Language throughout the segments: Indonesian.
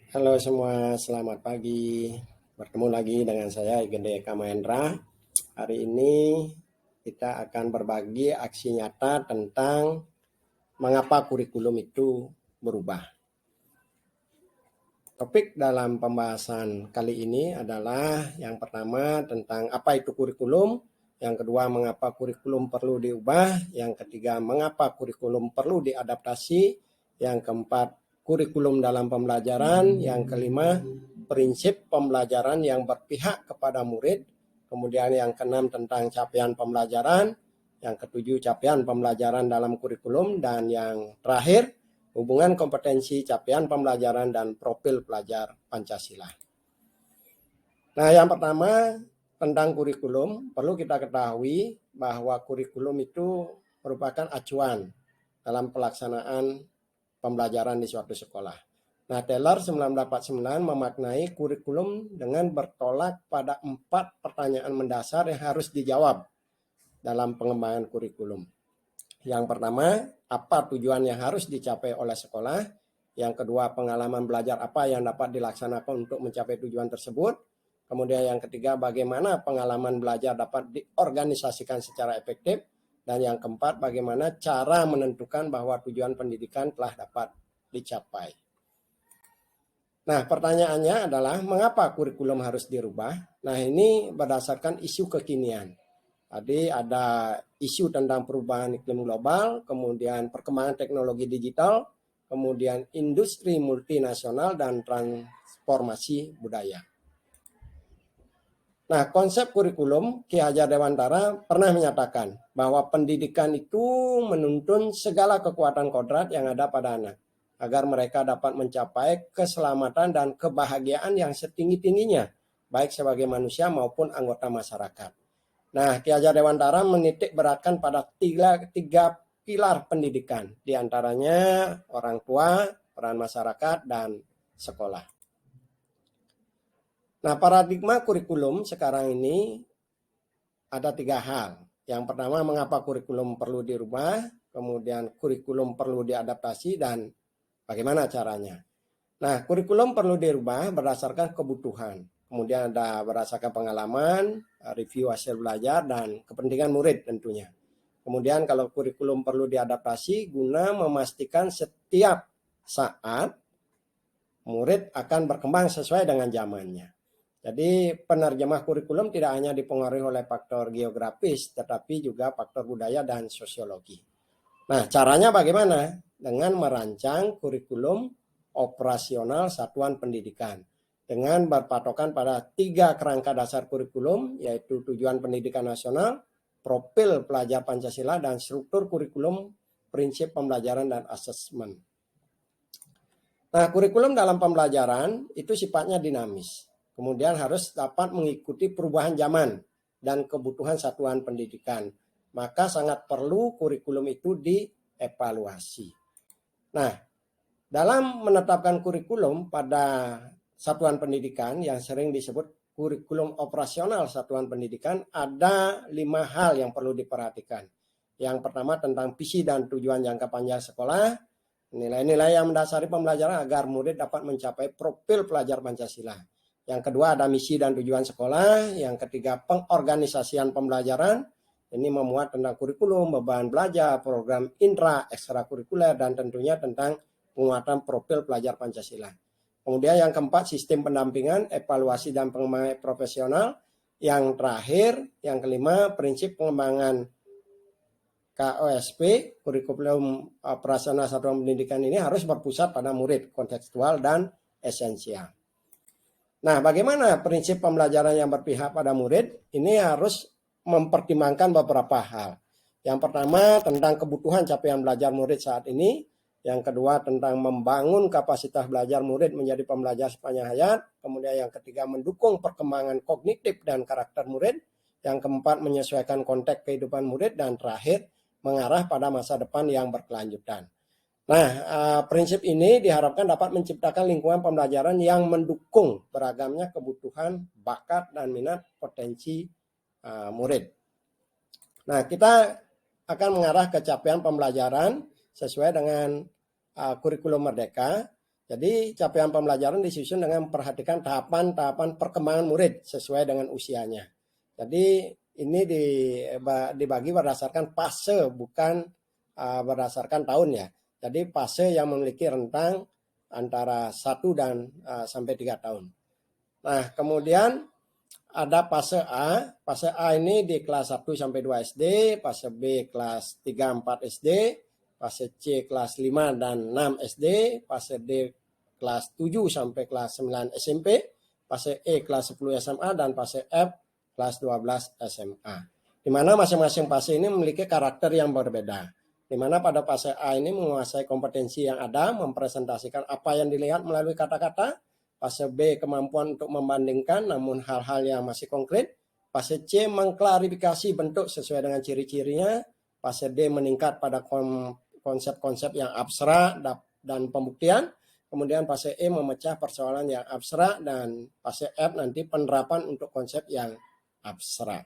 Halo semua, selamat pagi. Bertemu lagi dengan saya Igede Kamahendra. Hari ini kita akan berbagi aksi nyata tentang mengapa kurikulum itu berubah. Topik dalam pembahasan kali ini adalah yang pertama tentang apa itu kurikulum, yang kedua mengapa kurikulum perlu diubah, yang ketiga mengapa kurikulum perlu diadaptasi, yang keempat kurikulum dalam pembelajaran, yang kelima prinsip pembelajaran yang berpihak kepada murid, kemudian yang keenam tentang capaian pembelajaran, yang ketujuh capaian pembelajaran dalam kurikulum, dan yang terakhir hubungan kompetensi capaian pembelajaran dan profil pelajar Pancasila. Nah, yang pertama tentang kurikulum, perlu kita ketahui bahwa kurikulum itu merupakan acuan dalam pelaksanaan pembelajaran di suatu sekolah. Nah, Taylor 1949 memaknai kurikulum dengan bertolak pada 4 pertanyaan mendasar yang harus dijawab dalam pengembangan kurikulum. Yang pertama, apa tujuan yang harus dicapai oleh sekolah? Yang kedua, pengalaman belajar apa yang dapat dilaksanakan untuk mencapai tujuan tersebut? Kemudian yang ketiga, bagaimana pengalaman belajar dapat diorganisasikan secara efektif? Dan yang keempat, bagaimana cara menentukan bahwa tujuan pendidikan telah dapat dicapai. Nah, pertanyaannya adalah mengapa kurikulum harus dirubah? Nah, ini berdasarkan isu kekinian. Tadi ada isu tentang perubahan iklim global, kemudian perkembangan teknologi digital, kemudian industri multinasional, dan transformasi budaya. Nah, konsep kurikulum Ki Hajar Dewantara pernah menyatakan bahwa pendidikan itu menuntun segala kekuatan kodrat yang ada pada anak, agar mereka dapat mencapai keselamatan dan kebahagiaan yang setinggi-tingginya, baik sebagai manusia maupun anggota masyarakat. Nah, Ki Hajar Dewantara menitik beratkan pada tiga pilar pendidikan, diantaranya orang tua, peran masyarakat, dan sekolah. Nah, paradigma kurikulum sekarang ini ada 3 hal. Yang pertama, mengapa kurikulum perlu dirubah, kemudian kurikulum perlu diadaptasi, dan bagaimana caranya. Nah, kurikulum perlu dirubah berdasarkan kebutuhan. Kemudian ada berdasarkan pengalaman, review hasil belajar, dan kepentingan murid tentunya. Kemudian kalau kurikulum perlu diadaptasi guna memastikan setiap saat murid akan berkembang sesuai dengan zamannya. Jadi penerjemah kurikulum tidak hanya dipengaruhi oleh faktor geografis, tetapi juga faktor budaya dan sosiologi. Nah, caranya bagaimana? Dengan merancang kurikulum operasional satuan pendidikan dengan berpatokan pada 3 kerangka dasar kurikulum, yaitu tujuan pendidikan nasional, profil pelajar Pancasila, dan struktur kurikulum, prinsip pembelajaran, dan asesmen. Nah, kurikulum dalam pembelajaran itu sifatnya dinamis. Kemudian harus dapat mengikuti perubahan zaman dan kebutuhan satuan pendidikan. Maka sangat perlu kurikulum itu dievaluasi. Nah, dalam menetapkan kurikulum pada satuan pendidikan yang sering disebut kurikulum operasional satuan pendidikan, ada 5 hal yang perlu diperhatikan. Yang pertama tentang visi dan tujuan jangka panjang sekolah, nilai-nilai yang mendasari pembelajaran agar murid dapat mencapai profil pelajar Pancasila. Yang kedua ada misi dan tujuan sekolah. Yang ketiga pengorganisasian pembelajaran. Ini memuat tentang kurikulum, beban belajar, program intra, ekstrakurikuler, dan tentunya tentang penguatan profil pelajar Pancasila. Kemudian yang keempat sistem pendampingan, evaluasi, dan pengembangan profesional. Yang terakhir, yang kelima prinsip pengembangan KOSP, kurikulum operasional satuan pendidikan ini harus berpusat pada murid, kontekstual, dan esensial. Nah, bagaimana prinsip pembelajaran yang berpihak pada murid? Ini harus mempertimbangkan beberapa hal. Yang pertama tentang kebutuhan capaian belajar murid saat ini. Yang kedua tentang membangun kapasitas belajar murid menjadi pembelajar sepanjang hayat. Kemudian yang ketiga mendukung perkembangan kognitif dan karakter murid. Yang keempat menyesuaikan konteks kehidupan murid. Dan terakhir mengarah pada masa depan yang berkelanjutan. Nah, prinsip ini diharapkan dapat menciptakan lingkungan pembelajaran yang mendukung beragamnya kebutuhan, bakat, dan minat potensi murid. Nah, kita akan mengarah ke capaian pembelajaran sesuai dengan kurikulum Merdeka. Jadi capaian pembelajaran disusun dengan memperhatikan tahapan-tahapan perkembangan murid sesuai dengan usianya. Jadi ini dibagi berdasarkan fase, bukan berdasarkan tahun ya. Jadi fase yang memiliki rentang antara 1 dan sampai 3 tahun. Nah, kemudian ada fase A. Fase A ini di kelas 1 sampai 2 SD, fase B kelas 3 4 SD, fase C kelas 5 dan 6 SD, fase D kelas 7 sampai kelas 9 SMP, fase E kelas 10 SMA, dan fase F kelas 12 SMA. Di mana masing-masing fase ini memiliki karakter yang berbeda. Di mana pada fase A ini menguasai kompetensi yang ada, mempresentasikan apa yang dilihat melalui kata-kata. Fase B kemampuan untuk membandingkan namun hal-hal yang masih konkret. Fase C mengklarifikasi bentuk sesuai dengan ciri-cirinya. Fase D meningkat pada konsep-konsep yang abstrak dan pembuktian. Kemudian fase E memecah persoalan yang abstrak, dan fase F nanti penerapan untuk konsep yang abstrak.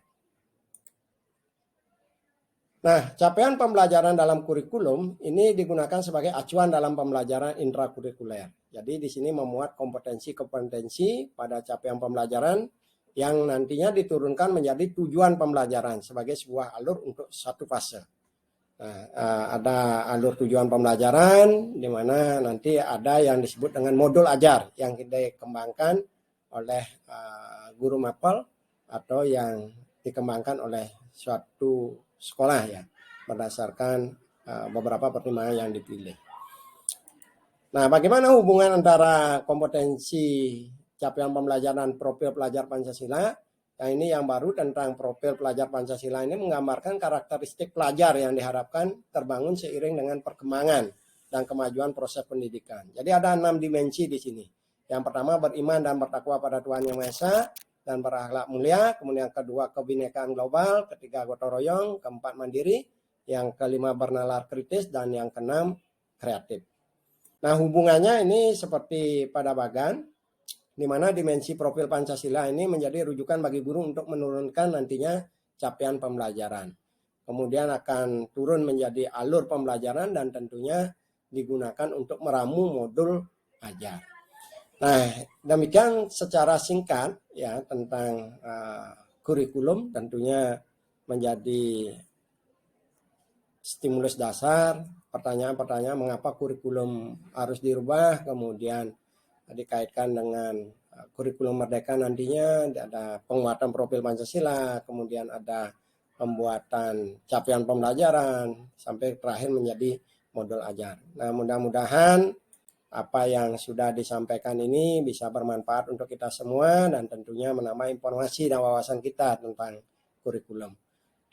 Nah, capaian pembelajaran dalam kurikulum ini digunakan sebagai acuan dalam pembelajaran intrakurikuler. Jadi di sini memuat kompetensi-kompetensi pada capaian pembelajaran yang nantinya diturunkan menjadi tujuan pembelajaran sebagai sebuah alur untuk satu fase. Nah, ada alur tujuan pembelajaran di mana nanti ada yang disebut dengan modul ajar yang dikembangkan oleh guru mapel atau yang dikembangkan oleh suatu sekolah ya, berdasarkan beberapa pertimbangan yang dipilih. Nah, bagaimana hubungan antara kompetensi capaian pembelajaran profil pelajar Pancasila? Yang ini yang baru tentang profil pelajar Pancasila ini menggambarkan karakteristik pelajar yang diharapkan terbangun seiring dengan perkembangan dan kemajuan proses pendidikan. Jadi ada 6 dimensi di sini. Yang pertama beriman dan bertakwa pada Tuhan Yang Maha Esa dan berakhlak mulia, kemudian kedua kebinekaan global, ketiga gotong royong, keempat mandiri, yang kelima bernalar kritis, dan yang keenam kreatif. Nah, hubungannya ini seperti pada bagan, di mana dimensi profil Pancasila ini menjadi rujukan bagi guru untuk menurunkan nantinya capaian pembelajaran. Kemudian akan turun menjadi alur pembelajaran dan tentunya digunakan untuk meramu modul ajar. Nah, demikian secara singkat ya tentang kurikulum, tentunya menjadi stimulus dasar, pertanyaan-pertanyaan mengapa kurikulum harus dirubah, kemudian dikaitkan dengan kurikulum merdeka nantinya ada penguatan profil Pancasila, kemudian ada pembuatan capaian pembelajaran, sampai terakhir menjadi modul ajar. Nah, mudah-mudahan apa yang sudah disampaikan ini bisa bermanfaat untuk kita semua dan tentunya menambah informasi dan wawasan kita tentang kurikulum.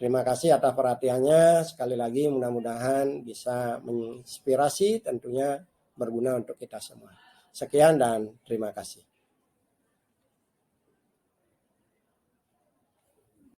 Terima kasih atas perhatiannya. Sekali lagi mudah-mudahan bisa menginspirasi, tentunya berguna untuk kita semua. Sekian dan terima kasih.